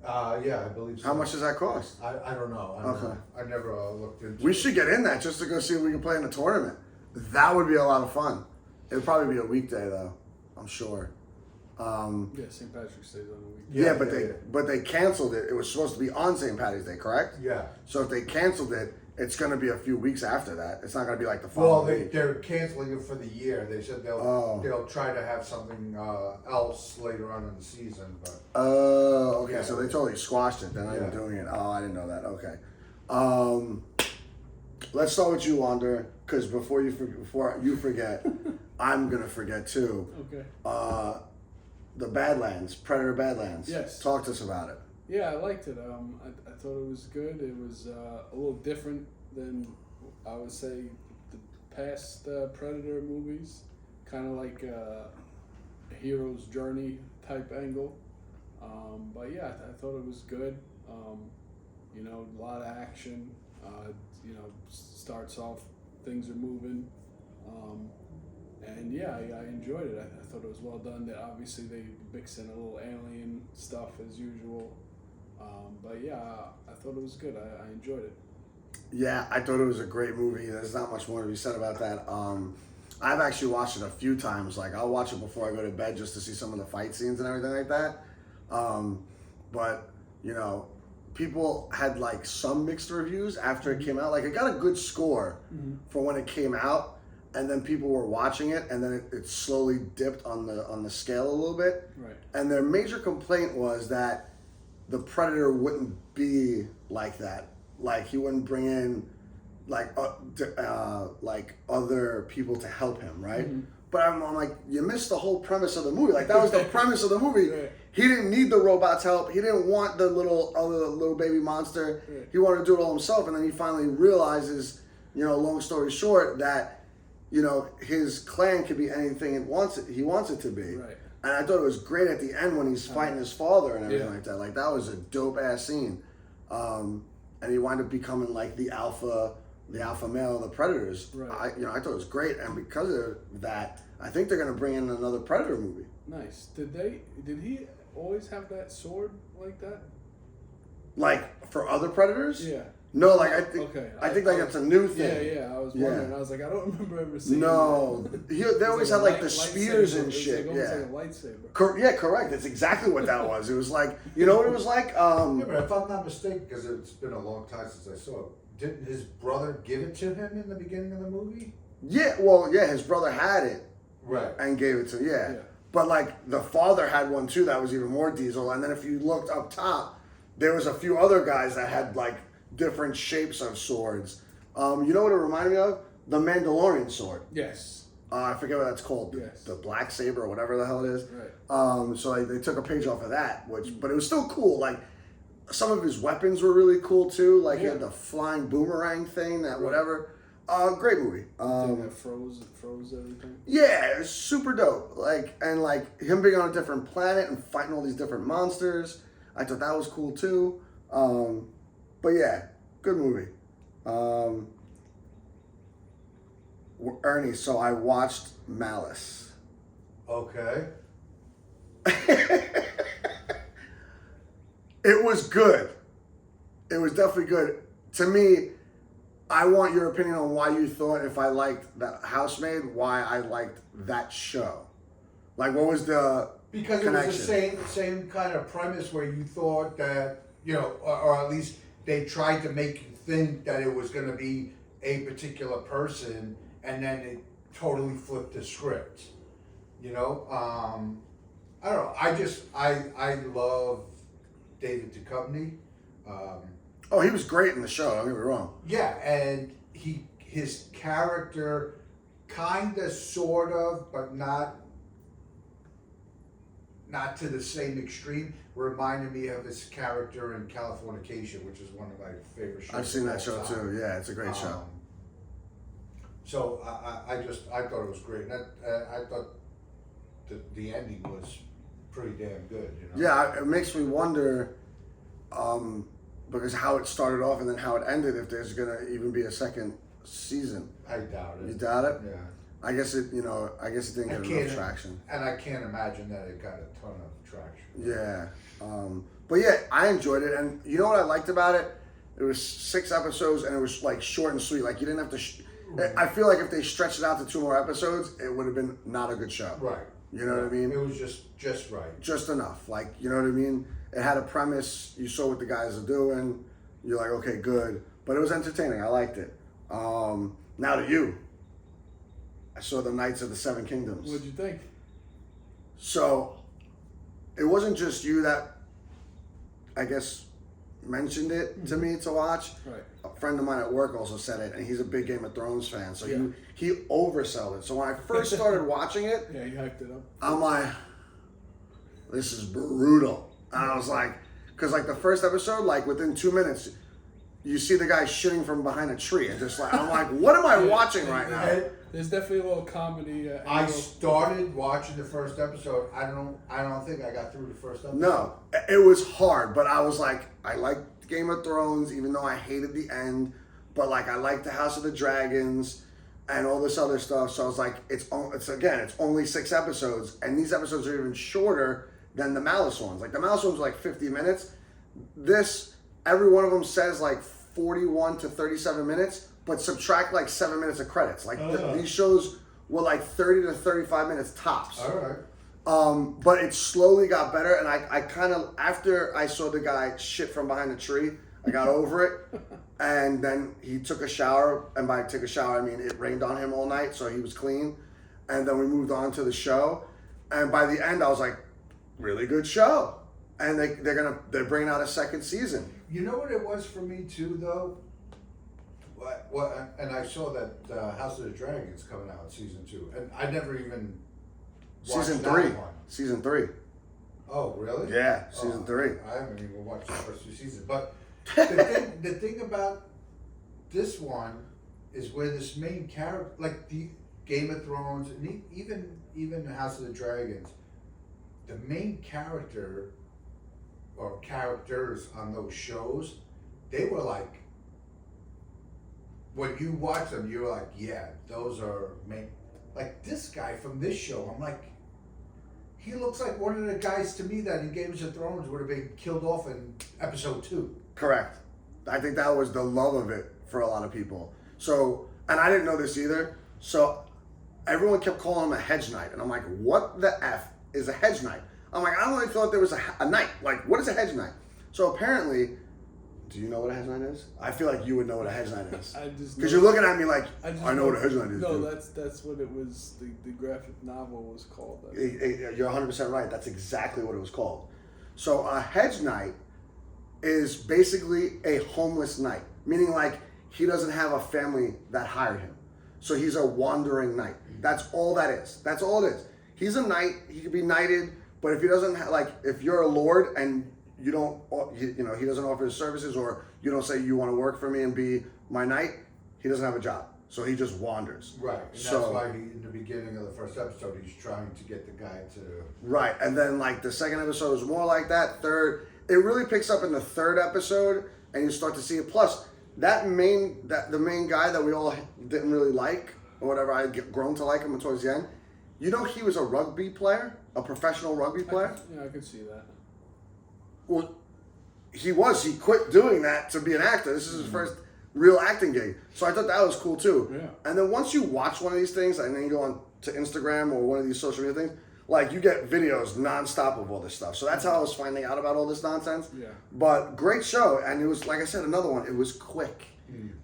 Yeah, I believe so. How much does that cost? I don't know. Okay. I never looked into We it. should get in that just to go see if we can play in the tournament. That would be a lot of fun. It'd probably be a weekday though, I'm sure. Yeah, St. Patrick's Day's on the weekend. Yeah, but they canceled it. It was supposed to be on St. Patty's Day, correct? Yeah. So if they canceled it, it's going to be a few weeks after that. It's not going to be like the Well, following week. they're canceling it for the year. They said they'll try to have something else later on in the season, but Oh, okay. Yeah. So they totally squashed it. They're not even Yeah. doing it. Oh, I didn't know that. Okay. Let's start with you, Wander, because before you forget, I'm gonna forget too. Okay. The Badlands, Predator Badlands. Yes. Talk to us about it. Yeah, I liked it. I thought it was good. It was a little different than I would say the past Predator movies. Kind of like a hero's journey type angle. But yeah, I thought it was good. You know, a lot of action. You know, starts off, things are moving. And yeah, I enjoyed it. I thought it was well done. That obviously they mix in a little alien stuff as usual. But yeah, I thought it was good. I enjoyed it. Yeah, I thought it was a great movie. There's not much more to be said about that. I've actually watched it a few times. Like I'll watch it before I go to bed just to see some of the fight scenes and everything like that. But you know, people had like some mixed reviews after it came out. Like it got a good score for when it came out, and then people were watching it, and then it slowly dipped on the scale a little bit. Right. And their major complaint was that the Predator wouldn't be like that. Like he wouldn't bring in like other people to help him, right? Mm-hmm. But I'm like, you missed the whole premise of the movie. Like that was the premise of the movie. Right. He didn't need the robot's help. He didn't want the little baby monster. Right. He wanted to do it all himself. And then he finally realizes, you know, long story short, that you know his clan could be anything he wants it to be. Right. And I thought it was great at the end when he's fighting his father and everything Yeah. like that. Like that was a dope ass scene. And he wound up becoming like the alpha male of the Predators. Right. I thought it was great, and because of that, I think they're gonna bring in another Predator movie. Nice. Did he always have that sword like that? Like for other Predators? Yeah. No, like I think Okay. I think like it's a new thing. Yeah. I was Yeah. wondering. I was like, I don't remember ever seeing. No, that. they It's always a had like the light- spears lightsaber. and It's shit. like Yeah, almost like a lightsaber. Yeah, correct. That's exactly what that was. It was like, you know what it was like? Yeah, but if I'm not mistaken, because it's been a long time since I saw it, didn't his brother give it to him in the beginning of the movie? Yeah, well, yeah, his brother had it Right. and gave it to Yeah. But like the father had one too that was even more diesel. And then if you looked up top, there was a few other guys that had like different shapes of swords. You know what it reminded me of? The Mandalorian sword. Yes. I forget what that's called. Yes. The black saber or whatever the hell it is. Right. So like, they took a page off of that, but it was still cool. Like some of his weapons were really cool too. Like he had the flying boomerang thing, that whatever. Great movie. Thing that froze everything. Yeah, it was super dope. Like him being on a different planet and fighting all these different monsters. I thought that was cool too. But yeah, good movie. Ernie, so I watched Malice. Okay. It was good. It was definitely good. To me, I want your opinion on why you thought, if I liked The Housemaid, why I liked that show. Like, what was the Because connection? it was the same kind of premise where you thought that, or at least they tried to make you think that it was going to be a particular person, and then it totally flipped the script. I don't know. I love David Duchovny. Oh, he was great in the show. Don't get me wrong. Yeah, and his character, kind of, sort of, but not to the same extreme, reminded me of his character in Californication, which is one of my favorite shows. I've seen that of show all time. too. Yeah, it's a great show. So I thought it was great. And I thought the ending was pretty damn good. Yeah, it makes me wonder, because how it started off and then how it ended, if there's gonna even be a second season. I doubt it. You doubt it? Yeah. I guess it didn't get enough traction. And I can't imagine that it got a ton of traction. Yeah. But yeah, I enjoyed it. And you know what I liked about it? It was 6 episodes and it was like short and sweet. Like you didn't have to. I feel like if they stretched it out to 2 more episodes, it would have been not a good show. Right. You know what I mean? It was just right. Just enough. Like, you know what I mean? It had a premise. You saw what the guys are doing. You're like, okay, good. But it was entertaining. I liked it. Now to you. I saw the Knights of the Seven Kingdoms. What'd you think? So, it wasn't just you that, I guess, mentioned it to me to watch. Right. A friend of mine at work also said it, and he's a big Game of Thrones fan. So Yeah. he oversold it. So when I first started watching it, Yeah, you hyped it up. I'm like, this is brutal. And I was like, because like the first episode, like within 2 minutes, you see the guy shitting from behind a tree, and just like I'm like, what am I watching right now? And There's definitely a little comedy. And I a little- started watching the first episode. I don't think I got through the first episode. No, it was hard, but I was like, I liked Game of Thrones, even though I hated the end. But like, I liked the House of the Dragons and all this other stuff. So I was like, it's only 6 episodes, and these episodes are even shorter than the Malice ones. Like the Malice ones were like 50 minutes. This, every one of them says like 41 to 37 minutes, but subtract like 7 minutes of credits. Like these shows were like 30 to 35 minutes tops. All right. But it slowly got better, and I kind of, after I saw the guy shit from behind the tree, I got over it. And then he took a shower, and by take a shower, I mean it rained on him all night, so he was clean. And then we moved on to the show, and by the end, I was like, really good show. And they're bringing out a second season. You know what it was for me too, though. What? And I saw that House of the Dragons coming out season 2, and I never even watched Season that 3. one. Season 3. Oh, really? Yeah, season 3. I haven't even watched the first 2 seasons, but the thing about this one is where this main character, like the Game of Thrones, and even House of the Dragons, the main character or characters on those shows, they were like, when you watch them, you're like, yeah, those are main. Like this guy from this show, I'm like, he looks like one of the guys to me that in Games of Thrones would have been killed off in episode 2. Correct. I think that was the love of it for a lot of people. So, and I didn't know this either. So, everyone kept calling him a hedge knight, and I'm like, what the f is a hedge knight? I'm like, I don't really thought there was a knight. Like, what is a hedge knight? So apparently, do you know what a hedge knight is? I feel like you would know what a hedge knight is. I just Because you're looking at me like, I know what a hedge knight is. No, dude. that's what it was. The graphic novel was called. You're 100% right. That's exactly what it was called. So a hedge knight is basically a homeless knight, meaning like he doesn't have a family that hired him. So he's a wandering knight. That's all that is. That's all it is. He's a knight. He could be knighted, but if he doesn't if you're a lord and you don't, he doesn't offer his services, or you don't say you want to work for me and be my knight, he doesn't have a job. So he just wanders. Right, and that's why in the beginning of the first episode, he's trying to get the guy to. Right, and then like the second episode is more like that. Third, it really picks up in the third episode, and you start to see it. Plus, the main guy that we all didn't really like, or whatever, I had grown to like him towards the end. You know, he was a rugby player, a professional rugby player. I could see that. Well, he quit doing that to be an actor. This is his first real acting gig. So I thought that was cool too. Yeah. And then once you watch one of these things, and then you go on to Instagram or one of these social media things, like you get videos nonstop of all this stuff. So that's how I was finding out about all this nonsense. Yeah. But great show, and it was, like I said, another one. It was quick.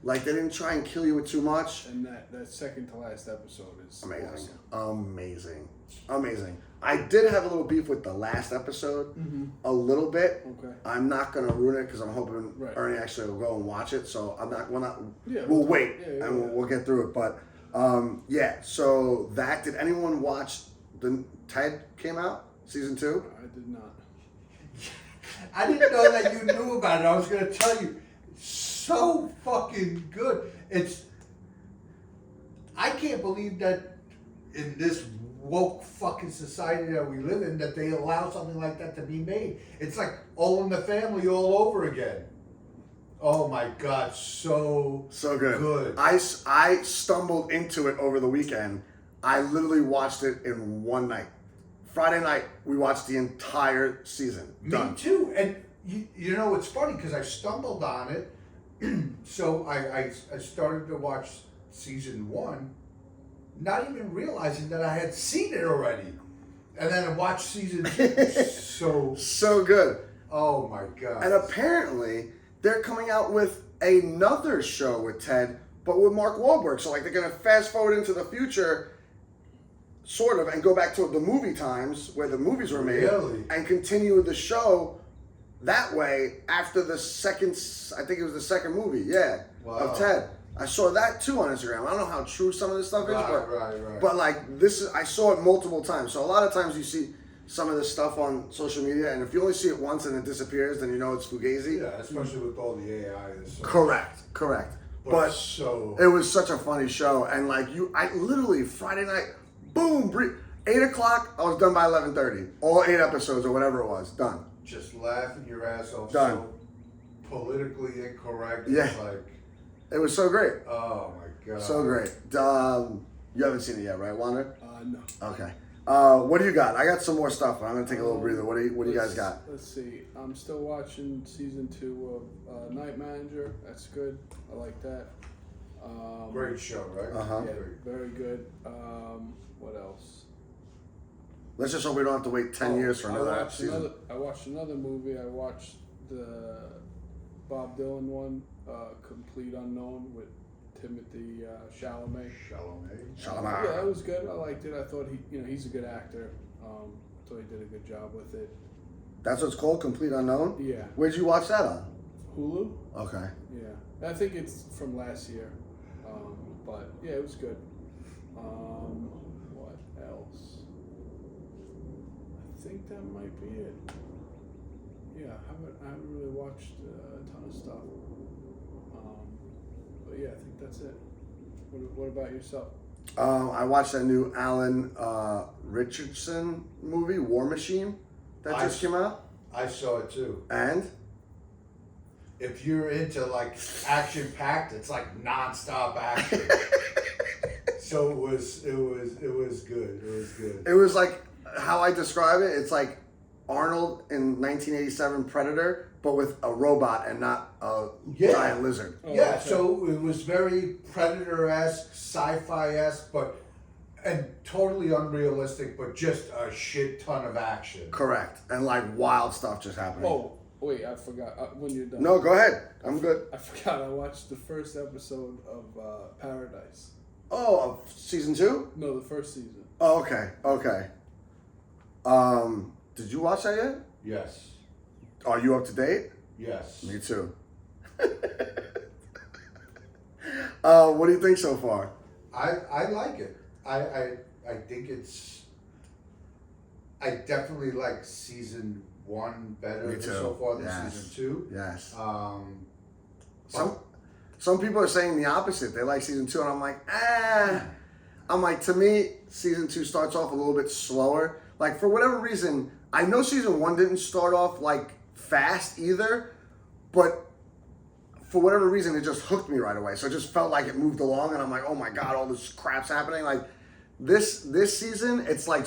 Like they didn't try and kill you with too much. And that second to last episode is Amazing. awesome. Amazing. I did have a little beef with the last episode, a little bit. Okay. I'm not gonna ruin it because I'm hoping Right. Ernie actually will go and watch it. So I'm not. Yeah, We'll wait and we'll get through it. But So that, did anyone watch the Ted came out season 2? I did not. I didn't know that you knew about it. I was gonna tell you. So fucking good. I can't believe that in this woke fucking society that we live in, that they allow something like that to be made. It's like All in the Family all over again. Oh my God, so good. I stumbled into it over the weekend. I literally watched it in one night. Friday night, we watched the entire season. Done. Me too. And you know, it's funny because I stumbled on it. So I started to watch season 1, not even realizing that I had seen it already. And then I watched season 2. So good. Oh my God. And apparently, they're coming out with another show with Ted, but with Mark Wahlberg. So like they're gonna fast forward into the future, sort of, and go back to the movie times where the movies were made, and continue the show that way after the second, I think it was the second movie, of Ted. I saw that too on Instagram. I don't know how true some of this stuff is, but like this is, I saw it multiple times. So a lot of times you see some of this stuff on social media, and if you only see it once and it disappears, then you know it's fugazi. Yeah, especially with all the AI. Correct. But so it was such a funny show, and like I literally Friday night, boom, 8 o'clock. I was done by 11:30. All 8 episodes or whatever it was, done. Just laughing your ass off. Done. So politically incorrect. Yeah. It's like, it was so great. Oh my God. So great. You haven't seen it yet, right, Wander? No. Okay. What do you got? I got some more stuff, but I'm gonna take a little breather. What do you guys got? Let's see. I'm still watching season 2 of Night Manager. That's good. I like that. Great show, right? Yeah, very good. What else? Let's just hope we don't have to wait 10 years for another season. I watched another movie. I watched the Bob Dylan one, Complete Unknown, with Timothy Chalamet. Chalamet. Yeah, it was good. I liked it. I thought he's a good actor. I thought he did a good job with it. That's what it's called, Complete Unknown? Yeah. Where'd you watch that on? Hulu. Okay. Yeah, I think it's from last year. But yeah, it was good. What else? I think that might be it. Yeah, I haven't really watched a ton of stuff. But yeah, I think that's it. What about yourself? I watched that new Alan Richardson movie, War Machine, that just came out. I saw it too. And If you're into like action packed, it's like nonstop action. So it was good. It was good. it was like how I describe it. It's like Arnold in 1987 Predator, but with a robot and not a Yeah. giant lizard. Oh, Yeah, okay. so it was very Predator-esque, sci-fi-esque, and totally unrealistic, but just a shit ton of action. Correct. And like wild stuff just happening. Oh, wait, I forgot. When you're done. No, go ahead. I'm good. I forgot I watched the first episode of Paradise. Oh, of season 2? No, the first season. Oh, okay. Okay. Did you watch that yet? Yes, Are you up to date? yes. Me too. What do you think so far? I like it. I think I definitely like season 1 better Me than too. so far than Yes. season 2. Yes. But- Some people are saying the opposite. They like season 2, and I'm like, I'm like, to me, season 2 starts off a little bit slower. Like, for whatever reason, I know season 1 didn't start off like fast either, but for whatever reason, it just hooked me right away. So it just felt like it moved along, and I'm like, oh my god, all this crap's happening. Like this season, it's like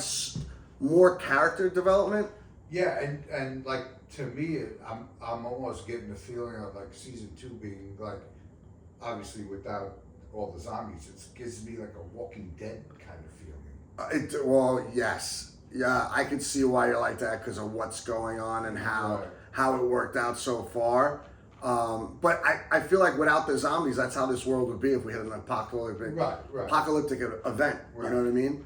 more character development. Yeah, and like to me, I'm almost getting the feeling of like season 2 being like, obviously without all the zombies, it gives me like a Walking Dead kind of feeling. Well, yes, yeah, I can see why you're like that because of what's going on and Right. how it worked out so far. But I feel like without the zombies, that's how this world would be if we had an apocalyptic Right. event. Right. You know what I mean?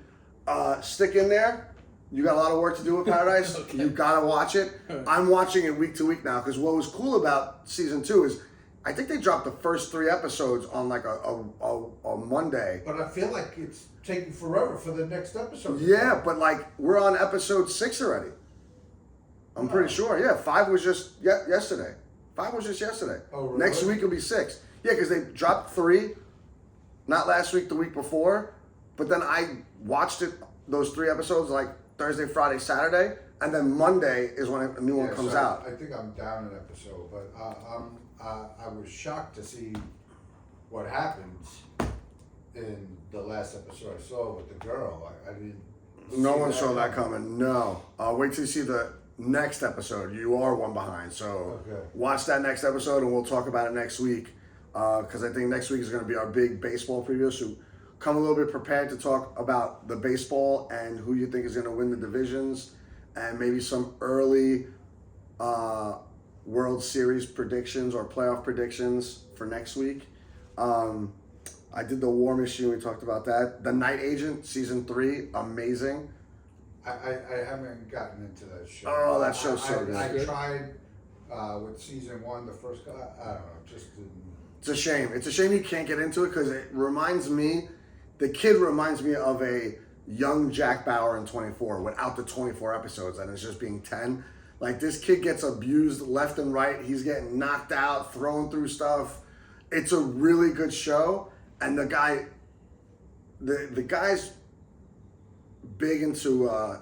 Stick in there. You got a lot of work to do with Paradise. Okay. You gotta watch it. I'm watching it week to week now because what was cool about season 2 is I think they dropped the first 3 episodes on like a Monday. But I feel like it's taking forever for the next episode. Yeah, but like we're on episode 6 already. I'm pretty sure. Yeah, 5 was just yesterday. 5 was just yesterday. Oh, really? Next week will be 6. Yeah, because they dropped 3, not last week, the week before. But then I watched those 3 episodes like Thursday, Friday, Saturday, and then Monday is when a new one comes so out. I think I'm down an episode, but I was shocked to see what happens in the last episode I saw with the girl. I didn't. No see one saw that coming. No. Wait till you see the next episode. You are one behind. So Okay. watch that next episode and we'll talk about it next week. Because I think next week is going to be our big baseball preview. So come a little bit prepared to talk about the baseball and who you think is going to win the divisions and maybe some early World Series predictions or playoff predictions for next week. I did the War Machine. We talked about that. The Night Agent, season 3, amazing. I haven't gotten into that show. Oh, that show's so good. I tried with season 1, the first guy. I don't know, just didn't. It's a shame. It's a shame you can't get into it because it reminds me, the kid reminds me of a young Jack Bauer in 24 without the 24 episodes and it's just being 10. Like this kid gets abused left and right. He's getting knocked out, thrown through stuff. It's a really good show. And the guy's big into a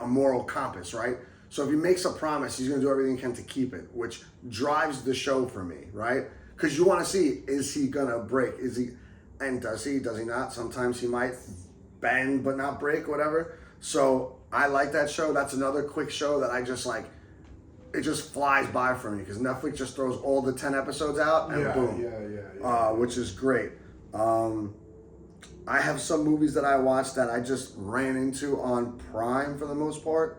moral compass, right? So if he makes a promise, he's going to do everything he can to keep it, which drives the show for me, right? Because you want to see, is he going to break? And does he not? Sometimes he might bend but not break, whatever. So I like that show. That's another quick show that I just like. It just flies by for me because Netflix just throws all the 10 episodes out and boom. Yeah. Which is great. I have some movies that I watched that I just ran into on Prime for the most part.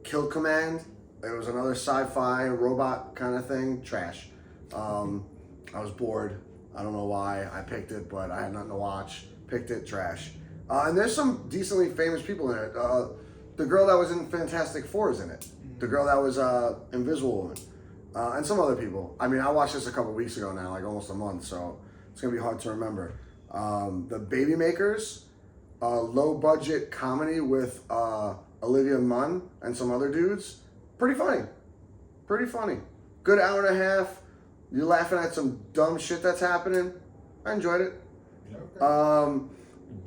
Kill Command. It was another sci-fi robot kind of thing. Trash. I was bored. I don't know why I picked it, but I had nothing to watch. Picked it. Trash. And there's some decently famous people in it. The girl that was in Fantastic Four is in it. The girl that was Invisible Woman. And some other people. I mean, I watched this a couple weeks ago now, like almost a month, so it's going to be hard to remember. The Baby Makers, low budget comedy with Olivia Munn and some other dudes. Pretty funny. Good hour and a half. You're laughing at some dumb shit that's happening. I enjoyed it. Okay.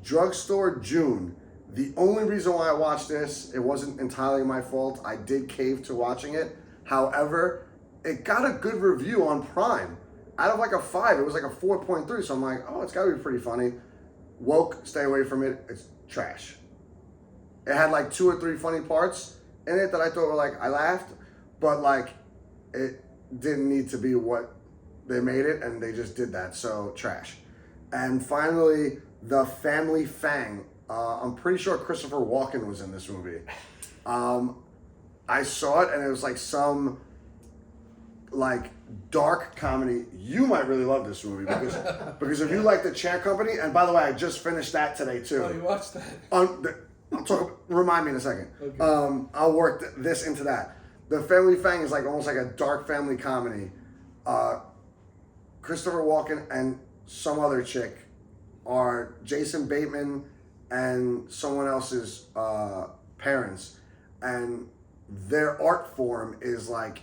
Drugstore June. The only reason why I watched this, it wasn't entirely my fault. I did cave to watching it. However, it got a good review on Prime. Out of like a 5, it was like a 4.3. So I'm like, oh, it's got to be pretty funny. Woke, stay away from it. It's trash. It had like 2 or 3 funny parts in it that I thought were like, I laughed, but like it didn't need to be what they made it, and they just did that. So trash. And finally, The Family Fang. I'm pretty sure Christopher Walken was in this movie. I saw it, and it was like some like dark comedy. You might really love this movie because if you like The Chair Company, and by the way, I just finished that today too. Oh, you watched that? I'll talk. Remind me in a second. Okay. I'll work this into that. The Family Fang is like almost like a dark family comedy. Christopher Walken and some other chick are Jason Bateman and someone else's parents, and their art form is like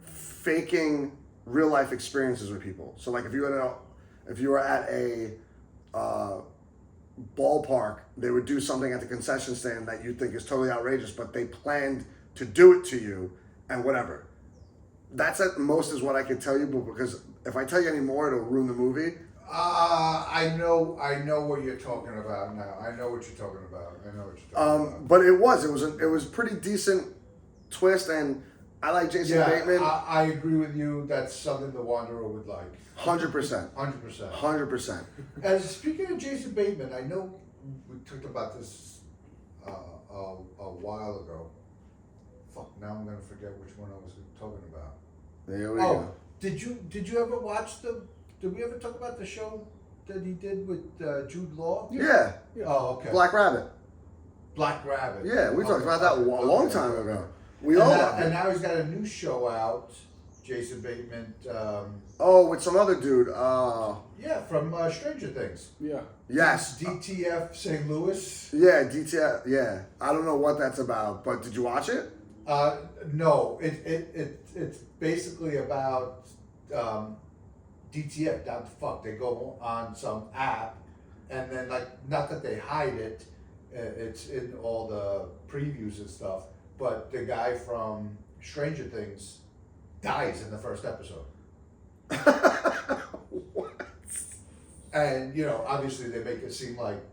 faking real life experiences with people. So like if you were at a ballpark, they would do something at the concession stand that you think is totally outrageous, but they planned to do it to you and whatever. That's at most is what I can tell you, but because if I tell you any more, it'll ruin the movie. I know what you're talking about now. I know what you're talking about. But it was pretty decent twist, and I like Jason Bateman. I agree with you. That's something the Wanderer would like. 100%. 100%. 100%. And speaking of Jason Bateman, I know we talked about this a while ago. Fuck, now I'm gonna forget which one I was talking about. There we go. Did you ever watch did we ever talk about the show that he did with Jude Law? Yeah. Oh, okay. Black Rabbit. Black Rabbit. Yeah, we talked about that a long time ago. We all loved it. And now he's got a new show out, Jason Bateman. With some other dude. From Stranger Things. Yeah. Yes. DTF St. Louis. Yeah, DTF. Yeah. I don't know what that's about, but did you watch it? No. It's basically about DTF, down to fuck. They go on some app, and then not that they hide it. It's in all the previews and stuff. But the guy from Stranger Things dies in the first episode. What? And, obviously they make it seem like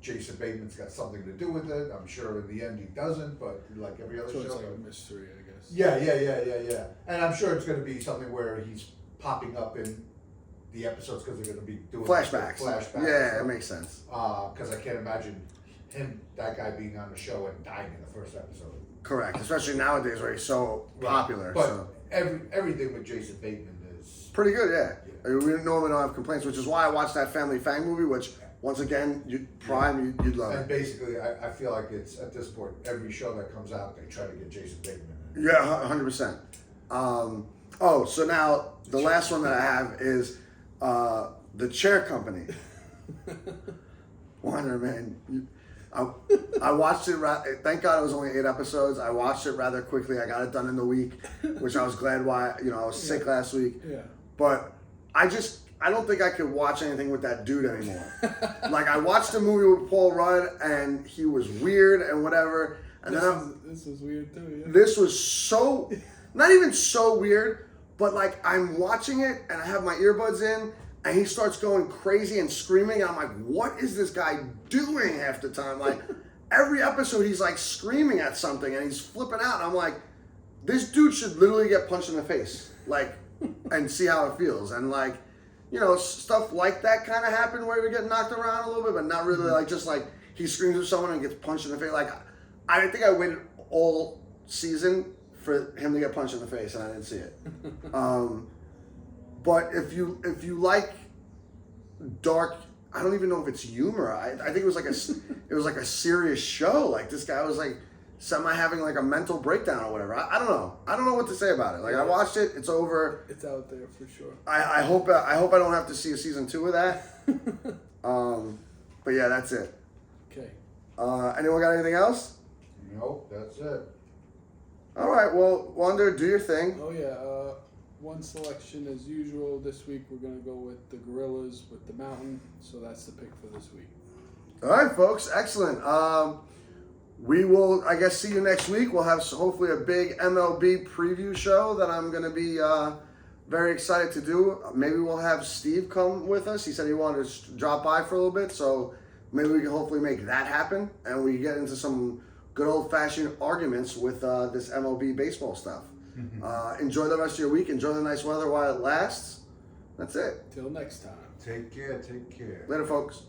Jason Bateman's got something to do with it. I'm sure in the end he doesn't, but like every other So show. it's like a mystery, I guess. Yeah. And I'm sure it's going to be something where he's popping up in the episodes because they're going to be doing Flashbacks. Yeah, it it makes sense. Because I can't imagine that guy being on the show and dying in the first episode. Correct, especially nowadays where he's so popular. But so. everything with Jason Bateman is Pretty good, yeah. I mean, we normally don't have complaints, which is why I watched that Family Fang movie, which, once again, you'd love And it. basically, I feel like it's, at this point, every show that comes out, they try to get Jason Bateman in it. Yeah, 100%. So now the last one that I have is The Chair Company. Wonder, man. I watched it. Thank God it was only 8 episodes. I watched it rather quickly. I got it done in the week, which I was glad. Why? I was sick last week. Yeah. But I don't think I could watch anything with that dude anymore. Like I watched a movie with Paul Rudd, and he was weird and whatever. And this was weird too. Yeah. This was so, not even so weird, but like I'm watching it and I have my earbuds in. And he starts going crazy and screaming. And I'm like, what is this guy doing half the time? Like, every episode he's like screaming at something and he's flipping out. And I'm like, this dude should literally get punched in the face. Like, and see how it feels. And like, stuff like that kind of happened where we get knocked around a little bit, but not really like just like he screams at someone and gets punched in the face. Like, I think I waited all season for him to get punched in the face and I didn't see it. But if you like dark, I don't even know if it's humor. I think it was like a serious show. Like this guy was like semi having like a mental breakdown or whatever. I don't know. I don't know what to say about it. Like I watched it. It's over. It's out there for sure. I hope I don't have to see a season 2 of that. But yeah, that's it. Okay. Anyone got anything else? Nope, that's it. All right. Well, Wonder, do your thing. Oh yeah. one selection as usual. This week we're going to go with the Gorillas with the Mountain. So that's the pick for this week. All right, folks. Excellent. We will, I guess, see you next week. We'll have hopefully a big MLB preview show that I'm going to be very excited to do. Maybe we'll have Steve come with us. He said he wanted to drop by for a little bit, so maybe we can hopefully make that happen and we get into some good old-fashioned arguments with this MLB baseball stuff. Enjoy the rest of your week. Enjoy the nice weather while it lasts. That's it. Till next time. Take care. Take care. Later, folks.